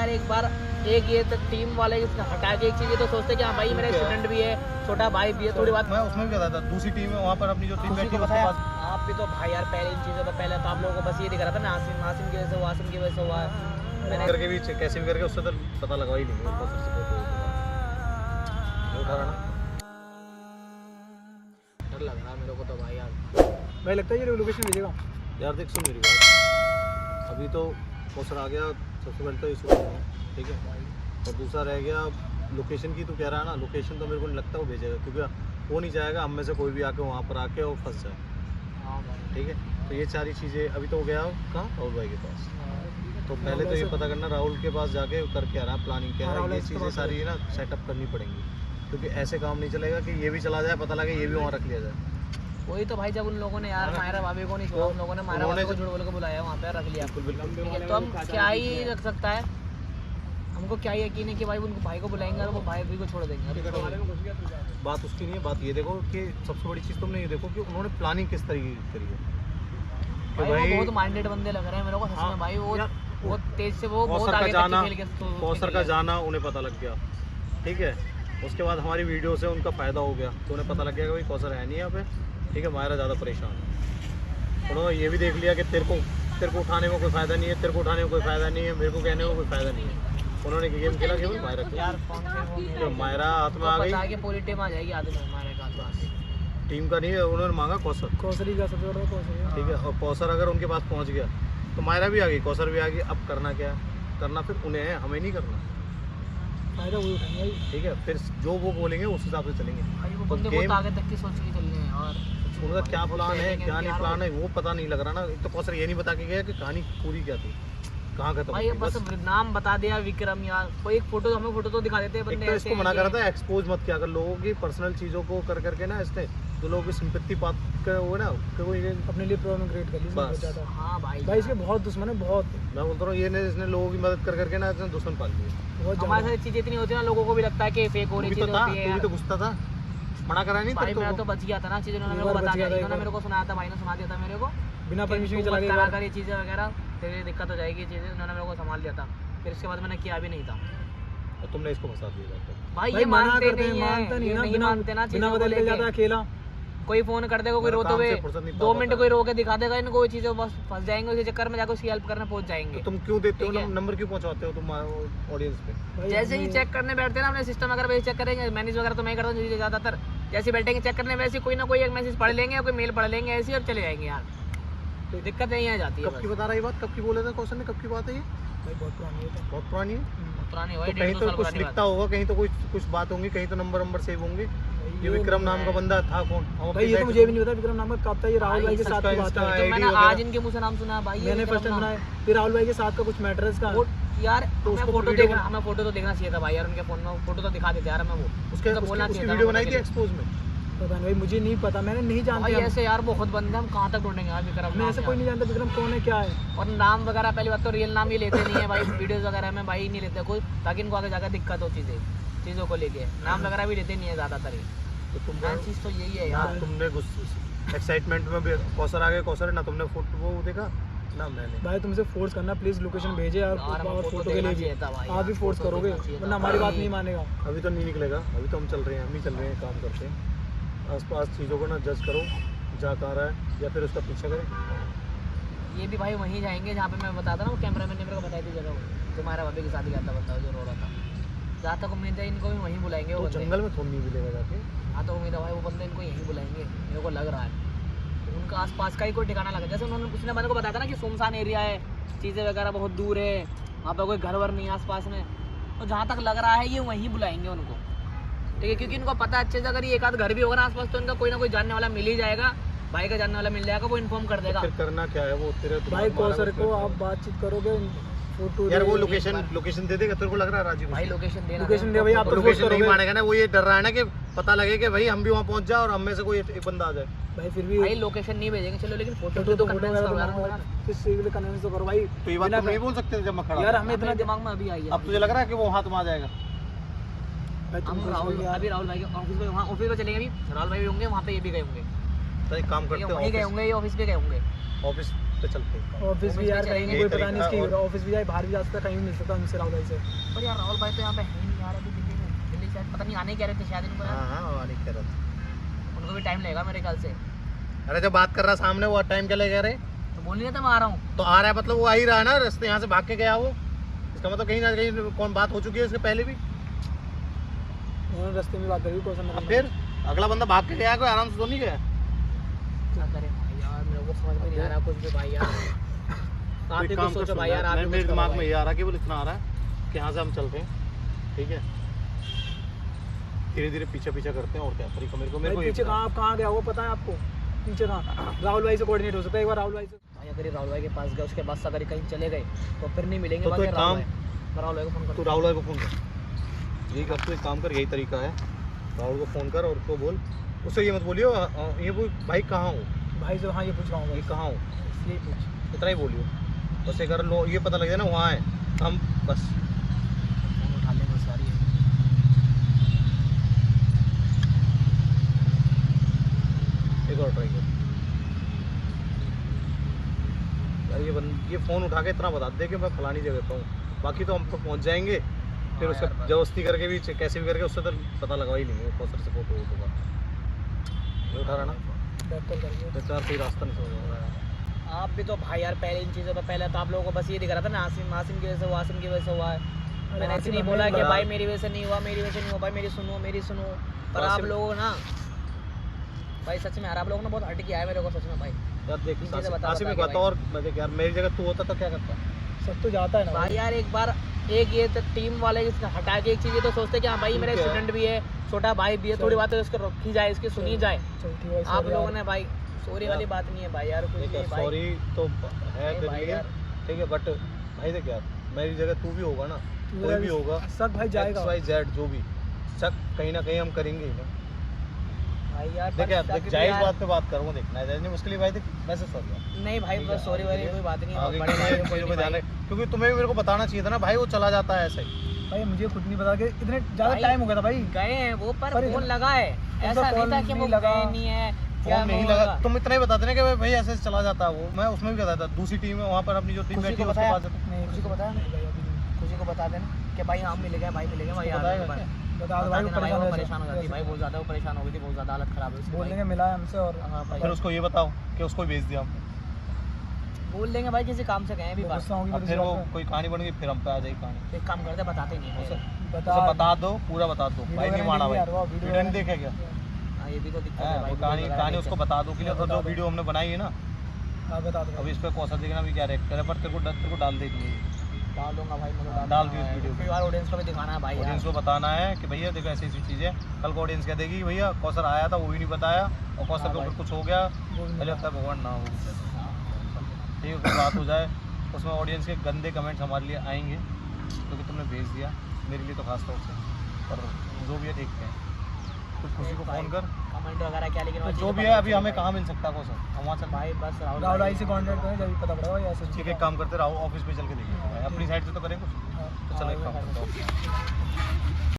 यार एक बार एक ये तो टीम वाले हटा के एक चीज़ ये तो सोचते कि हाँ भाई मेरा स्टूडेंट भी है, छोटा भाई भी है, थोड़ी बात। मैं उसमें भी कहता था दूसरी टीम है वहाँ पर अपनी जो टीम बैठी है उसके पास। आप भी तो भाई यार पहले इन चीज़ों तो पहले तो आप लोगों को बस ये दिख रहा था नासिम नासिम की वजह से वासिम की वजह से हुआ। मैंने करके भी कैसे भी करके उससे तो पता लगा ही नहीं ऊपर से उठा रहा ना। डर लग रहा मेरे को तो भाई यार। भाई लगता है ये लोकेशन भेजेगा यार देख सुन मेरी बात, अभी तो कौशल आ गया, सबसे पहले तो इशू है, ठीक है। और दूसरा रह गया लोकेशन की, तू कह रहा है ना लोकेशन, तो मेरे को नहीं लगता वो भेजेगा, क्योंकि वो नहीं चाहेगा हम में से कोई भी आके वहाँ पर आके और फंस जाए, ठीक है। तो ये सारी चीज़ें अभी तो गया कहाँ राहुल भाई के पास, तो पहले तो ये पता करना राहुल के पास जाके करके आ रहा प्लानिंग क्या है, ये चीज़ें सारी ना सेटअप करनी पड़ेंगी, क्योंकि ऐसे काम नहीं चलेगा कि ये भी चला जाए पता लगे ये भी वहाँ रख लिया जाए। वही तो भाई जब उन लोगों ने यार मायरा भाभी को नहीं छोड़ा, उन लोगों ने मायरा भाभी को झूठ बोल के बुलाया वहाँ पे रख लिया, तो हम क्या ही रख सकता है, हमको क्या यकीन है कि भाई उनको भाई को बुलाएंगे और वो भाई भी को छोड़ देंगे। बात उसकी नहीं है, बात ये देखो कि सबसे बड़ी चीज़ तुमने ये देखो कि उन्होंने प्लानिंग किस तरीके की करी है। भाई वो बहुत माइंडेड बंदे लग रहे हैं मेरे को सच में भाई, वो तेज से वो बहुत आगे जाना, खेल के कौसर का जाना उन्हें पता लग गया, ठीक है। उसके बाद हमारी वीडियो से उनका फ़ायदा हो गया, तो उन्हें पता लग गया कि भाई कौसर है नहीं यहाँ पे, ठीक है। मायरा ज़्यादा परेशान है, उन्होंने ये भी देख लिया कि तेरे को उठाने में कोई फ़ायदा नहीं है, तेरे को उठाने में कोई फ़ायदा नहीं है, मेरे को कहने में कोई फ़ायदा नहीं है। उन्होंने गेम खेला कि मायरा यार तो मायरा हाथ में आ गई, पूरी टीम आ जाएगी आदमी हमारे पास, टीम का नहीं है, उन्होंने मांगा कौसर, कौशली का सबसे बड़ा कौशल, ठीक है। और कौसर अगर उनके पास पहुंच गया तो मायरा भी आ गई, कौसर भी आ गई। अब करना क्या है, करना फिर उन्हें है, हमें नहीं करना, फायदा वही उठाएंगे, ठीक है। फिर जो वो बोलेंगे उस हिसाब से चलेंगे। भाई वो बंदे बहुत आगे तक की सोच के चल रहे हैं, और उनका क्या प्लान है क्या नहीं प्लान है वो पता नहीं लग रहा ना। एक तो कौसर ये नहीं बता के गया कि कहानी पूरी क्या थी, कहाँ खत्म भाई हुई, बस नाम बता दिया विक्रम, यार कोई एक फोटो हमें फोटो तो दिखा देते हैं एक बंदे तो ऐसे इसको मना हैं, कर रहा था एक्सपोज मत किया, अगर लोगों की पर्सनल चीज़ों को कर करके ना इसने जो लोगों की सिंपैथी पात कर वो ना कि वो ये अपने लिए प्रॉब्लम क्रिएट कर ली इसने बहुत ज़्यादा। हाँ भाई भाई इसके बहुत दुश्मन है, बहुत मैं बोलता हूँ ये ने इसने लोगों की मदद कर करके ना इसने दुश्मन पाल लिया। बहुत हमारे ज़्यादा। साथ चीजें इतनी होती है ना, लोगों को भी लगता है कि फेक हो रही चीजें होती है तू भी यार। तो गुस्सा था, मना करा नहीं भाई तेरे मैं को? तो बच गया था ना, चीजें उन्होंने मेरे को बता दिया, उन्होंने मेरे को सुनाया था, भाई ने सुना दिया था मेरे को, बिना परमिशन के तू चला मत गया करा कर ये चीजें वगैरह, तेरी दिक्कत हो जाएगी चीजें, उन्होंने मेरे को संभाल दिया था। फिर इसके बाद मैंने किया भी नहीं था। तो तुमने इसको फंसा दिया था। भाई ये भाई मना मानते करते हैं, नहीं मानता नहीं है, ना, नहीं बिना मानते ना बिना चीजों को बदल के जाता है लेके। अकेला। कोई फोन कर देगा, कोई रोते हुए 2 मिनट कोई रो के दिखा देगा इनको, वो चीजें बस फंस जाएंगे, उसी चक्कर में जाकर उसकी हेल्प करने पहुंच जाएंगे। तो तुम क्यों देते हो ठीक है। नंबर क्यों पहुंचाते हो तुम ऑडियंस पे? भाई जैसे ही हमें- चेक करने बैठते हैं ना अपने सिस्टम, अगर वैसे चेक करेंगे, मैनेज वगैरह तो मैं करता हूँ ज़्यादातर, जैसे बैठेंगे चेक करने वैसे कोई ना कोई एक मैसेज पढ़ लेंगे या कोई मेल पढ़ लेंगे ऐसे और चले जाएंगे यार, तो दिक्कत यहीं आ जाती है। कब की बता रहा है ये बात, कब की बोले थे कौशल ने, कब की बात है ये? भाई बहुत पुरानी है तो। बहुत पुरानी है। पुरानी तो भाई कहीं 1.5-2 तो साल कुछ पुरानी लिखता बात। होगा, कहीं तो कुछ बात होंगी, कहीं तो नंबर सेव होंगे। ये विक्रम नाम का बंदा था कौन? हम भाई ये तो मुझे भी नहीं पता विक्रम नाम का, कब था ये राहुल भाई के साथ की बात है। तो मैंने आज इनके मुंह से नाम सुना भाई, ये मैंने फर्स्ट टाइम सुना है, फिर राहुल भाई के साथ का कुछ मैटर है इसका। यार तो हमें उसको फोटो वीडियो देखना, हमें फोटो तो देखना चाहिए था भाई यार, उनके फोन में फोटो तो दिखा देते यार हमें, वो उसके तो बोलना उसकी चाहिए था वीडियो हमें बनाई थी उनके लिए। एक्सपोज में। पता नहीं भाई, मुझे नहीं पता, मैंने नहीं जानता। भाई ऐसे यार बहुत बंदे, हम कहाँ तक ढूंढेंगे यार विक्रम मैं नाम ऐसे यार। कोई नहीं जानता विक्रम कौन है क्या है। और नाम वगैरह पहली बात तो रियल नाम ये लेते नहीं है भाई, वीडियोस वगैरह में भाई नहीं लेते कोई, ताकि इनको आगे जाकर दिक्कत हो चीज़ों को लेके, नाम वगैरह भी लेते नहीं है ज़्यादातर। तो तुम मेन चीज़ तो यही है यार। तुमने एक्साइटमेंट में भी कौशल आ गए, कौशल ना तुमने फोटो वो देखा ना मैंने। भाई तुमसे फोर्स करना प्लीज, लोकेशन भेजे यार, और हमें फोटो के देखना लिए चाहिए था भाई भी यार, आप भी फोर्स फोटो करोगे, देखना चाहिए था वरना हमारी बात भाई। नहीं मानेगा। अभी तो नहीं निकलेगा, अभी तो हम चल रहे हैं, हम ही चल रहे हैं, काम करते हैं। आसपास चीज़ों को ना जज करो, जा कहाँ रहा है या फिर उसका पीछा करें। ये भी भाई वहीं जाएंगे जहाँ पे मैं बताता ना, वो कैमरा मैन ने मेरे को बताई थी जगह, तुम्हारा भाभी के साथ ही गया था बंदा जो रो रहा था, जहाँ तक उम्मीद है इनको भी वहीं बुलाएंगे वो तो बंदे। जंगल में थोड़ी नहीं मिलेगा जाके। हाँ तो उम्मीद है भाई वो बंदे इनको यहीं बुलाएंगे, मेरे को लग रहा है उनका आसपास का ही कोई ठिकाना लगा, जैसे उन्होंने उसने मैंने को बताया था ना कि सुनसान एरिया है, चीज़ें वगैरह बहुत दूर है, वहाँ पर कोई घर वर नहीं है आसपास में, तो जहाँ तक लग रहा है ये वहीं बुलाएंगे उनको, ठीक है। क्योंकि इनको पता अच्छे से, अगर ये एक आध घर भी होगा ना आसपास तो इनका कोई ना कोई जानने वाला मिल ही जाएगा, भाई का जानने वाला मिल जाएगा, वो इन्फॉर्म कर देगा। फिर करना क्या है वो तेरे भाई तुम्हारा कौशल को फिर- आप बातचीत करोगे, फोटो यार वो लोकेशन दे देगा तेरे को, लग रहा है राजीव? भाई लोकेशन देना, लोकेशन दे भाई, आप तो लोकेशन नहीं करोगे। मानेगा ना, वो ये डर रहा है ना कि पता लगे कि भाई हम भी वहाँ पहुँच जाए और हम में से कोई एक बंदा आ जाए। भाई फिर भी भाई लोकेशन नहीं भेजेंगे चलो, लेकिन फोटो फोटो तो फोटो कन्विंस करो यार उनको ना। किस सिविल कन्वेंस तो करो भाई। तो ये बात तुम नहीं बोल सकते जब मैं खड़ा यार था। हमें इतना मेरे दिमाग में अभी आई है। अब तुझे लग रहा है कि वो हाथ में आ जाएगा? भाई तुम हम राहुल अभी राहुल भाई के ऑफिस पे, वहाँ ऑफिस पे चलेंगे, अभी राहुल भाई भी होंगे वहाँ पे, ये भी गए होंगे, तो एक काम ठीक है, करते वहीं गए हैं होंगे, ये ऑफिस पे गए होंगे। ऑफिस पे चलते हैं। ऑफिस भी ऑफिस यार में कहीं चलेंगे, कोई यही पता नहीं तरीका इसकी और- ऑफिस भी जाए बाहर भी जा सकता है, कहीं भी मिल सकता है हमसे राहुल भाई से। पर यार राहुल भाई तो यहाँ पे है ही नहीं यार अभी दिल्ली में। दिल्ली शायद पता नहीं आने क्या रहे थे शायद इनको यार। हाँ हाँ आने कह रहा था। उनको भी टाइम लगेगा मेरे ख्याल से। अरे जब बात कर रहा सामने वो टाइम के लिए कह रहे तो बोल नहीं रहा था मैं आ रहा हूँ। तो आ रहा है मतलब वो आ ही रहा है ना, रास्ते यहाँ से भाग के गया वो, इसका मतलब कहीं ना कहीं कौन बात हो चुकी है इसके पहले भी। उन्होंने रास्ते में बात करी क्वेश्चन अब फिर अगला बंदा भाग के गया, कोई आराम से तो नहीं गया। क्या करें भाई यार, मेरे को समझ में नहीं आ रहा कुछ भी भाई यार। आप एक ही काम कुछ कर सोचो सुन भाई यार, यार, आप ही मेरे कुछ दिमाग करो में भाई। ये आ रहा है, केवल इतना आ रहा है कि यहाँ से हम चल रहे हैं, ठीक है, धीरे धीरे पीछे पीछे करते हैं और क्या तरीका मेरे को भाई पीछे कहाँ आप कहाँ गया वो पता है आपको? पीछे कहाँ? राहुल भाई से कोऑर्डिनेट हो सकता है एक बार राहुल भाई से। भाई अगर ये राहुल भाई के पास गए उसके बाद से अगर ये कहीं चले गए तो फिर नहीं मिलेंगे। तो बाकी एक राहुल काम- भाई- मैं राहुल भाई को फोन तू करूँ। राहुल भाई को फ़ोन कर, यही कर, तू एक काम कर, यही तरीका है, राहुल को फ़ोन कर और उसको बोल, उससे ये मत बोलियो ये वो भाई कहाँ हो, भाई से हाँ ये पूछ रहा हूँ ये भाई, कहाँ हो, इसलिए पूछ। इतना ही बोलियो। बस एक अगर लो ये पता लग जाए ना वहाँ है हम बस। फोन उठा लेंगे सारी। एक और ट्राई कर यार, ये फ़ोन उठा के इतना बता दे कि मैं फलानी जगह पर हूँ, बाकी तो हम तो पहुँच जाएंगे। फिर हाँ उससे यार, बस। जबरदस्ती करके भी कैसे भी करके उससे तो पता लगा ही लेंगे कौन से फोटो वोटो का। ये उठा रहा ना बेहतर करिए। तो चार कोई रास्ता नहीं समझ आ रहा है। आप भी तो भाई यार पहले इन चीज़ों पर पहले तो आप लोगों को बस ये दिख रहा था ना आसिम आसिम की वजह से हुआ, आसिम की वजह से हुआ है। मैंने ऐसे आसिम नहीं हमें बोला कि बता- भाई मेरी वजह से नहीं हुआ, मेरी वजह से नहीं हुआ, भाई मेरी सुनो। पर आप आसिम- लोगों ना भाई सच में यार आप लोगों ने बहुत हट किया है मेरे को सच में भाई। यार देख इन चीज़ें बता आसिम एक के बात और मैं देख यार, मेरी जगह तू होता तो क्या करता। सब तो जाता है ना भाई यार एक बार एक ये तो टीम वाले इसका हटा के एक चीज़ ये तो सोचते कि हाँ भाई मेरा ठीक है। स्टूडेंट भी है, छोटा भाई भी है, थोड़ी बात इसको रखी जाए, इसकी सुनी जाए। चल ठीक है आप लोगों ने भाई सॉरी वाली बात नहीं है भाई यार कुछ नहीं भाई। सॉरी तो है नहीं तेरे भाई लिए, यार। ठीक है, बट भाई देख यार मेरी जगह तू भी होगा ना, कोई भी होगा, सब भाई जाएगा XYZ जो भी शक कहीं ना कहीं हम करेंगे ही ना। भाई यार देख यार, पर देख शक जायज यार- बात पे बात करूँगा, देखना है नहीं मुश्किल भाई, देख मैसेज कर दिया नहीं भाई ठीक बस है, सॉरी वाली आगे कोई बात नहीं है। आगे बड़े के भाई लिए को कोई चीज़ों पे नहीं ध्यान भाई। रख, क्योंकि तुम्हें भी मेरे को बताना चाहिए था ना भाई, वो चला जाता है ऐसे ही। भाई मुझे खुद नहीं पता कि इतने ज़्यादा भाई, टाइम हो गया था भाई। गए हैं वो पर पर फोन इधर- लगा है, ऐसा नहीं फोन था कि वो नहीं लगा। गए नहीं है क्या फोन नहीं वो लगा, होगा। तुम इतना ही बताते ना कि भाई ऐसे ऐसे चला जाता है वो, मैं उसमें भी कहता था दूसरी टीम है वहाँ पर अपनी जो टीम खुशी बैठी को है उसके बताया? पास नहीं खुशी को बताया नहीं भाई अभी नहीं। खुशी को बता देना कि भाई हम मिल गए भाई, मिल गए भाई, उसको यार बताएगा भाई क्या? बता दो भाई वो भाई वो परेशान हो जाती वैसे- भाई, बहुत ज़्यादा वो परेशान हो गई थी, बहुत ज़्यादा हालत ख़राब है उसकी बोल भाई। देंगे मिला है हमसे और हाँ भाई फिर उसको ये बताओ कि उसको भेज दिया हमने, बोल देंगे भाई किसी काम से गए हैं भी बात। गुस्सा होंगी अब मेरे फिर से वो बात में। कोई कहानी बन गई फिर हम पे आ जाएगी कहानी। एक काम करते बताते नहीं है उसे बता उसे बता दो, पूरा बता दो वीडियो भाई, नहीं वगैरह माना नहीं भाई, यार, वो वीडियो वीडियो नहीं वगैरह देखे क्या? हाँ ये भी तो दिक्कत हाँ, है भाई, वो कहानी वीडियो कहानी वगैरह उसको देखे। बता दो कि हाँ, जो बता दो। वीडियो हमने बनाई है ना, हाँ बता दो अब इस पे कौन सा देखना भी क्या रिएक्ट करे, पर तेरे को डाल देनी है, डाल दूंगा भाई, मैं डाल दी उस वीडियो फिर यार ऑडियंस को भी दिखाना है भाई यार। ऑडियंस को बताना है कि भैया देखो ऐसी ऐसी चीज़ है। कल को ऑडियंस कह देगी कि भैया कौसर आया था वो भी नहीं बताया और कौसर हाँ के ऊपर भाई। कुछ हो गया, वो भी पहले बता। लगता है भगवान ना हो, ठीक है, कोई बात हो जाए उसमें ऑडियंस के गंदे कमेंट्स हमारे लिए आएंगे क्योंकि तुमने भेज दिया, मेरे लिए तो खास तौर से, पर जो भी है देखते हैं। तो खुशी को फ़ोन कर, कमेंट वगैरह क्या, लेकिन वो जो चीज़ें भी पता है अभी चले हमें भाई। कहाँ मिल सकता है कौसर, हम वहाँ चल भाई बस राहुल भाई से कांटेक्ट करें जब पता पड़ेगा भाई ऐसे ठीक है, एक काम करते रहो ऑफिस पे चल के देखिए, अपनी साइड से तो करें कुछ, तो चलो एक काम करते हैं।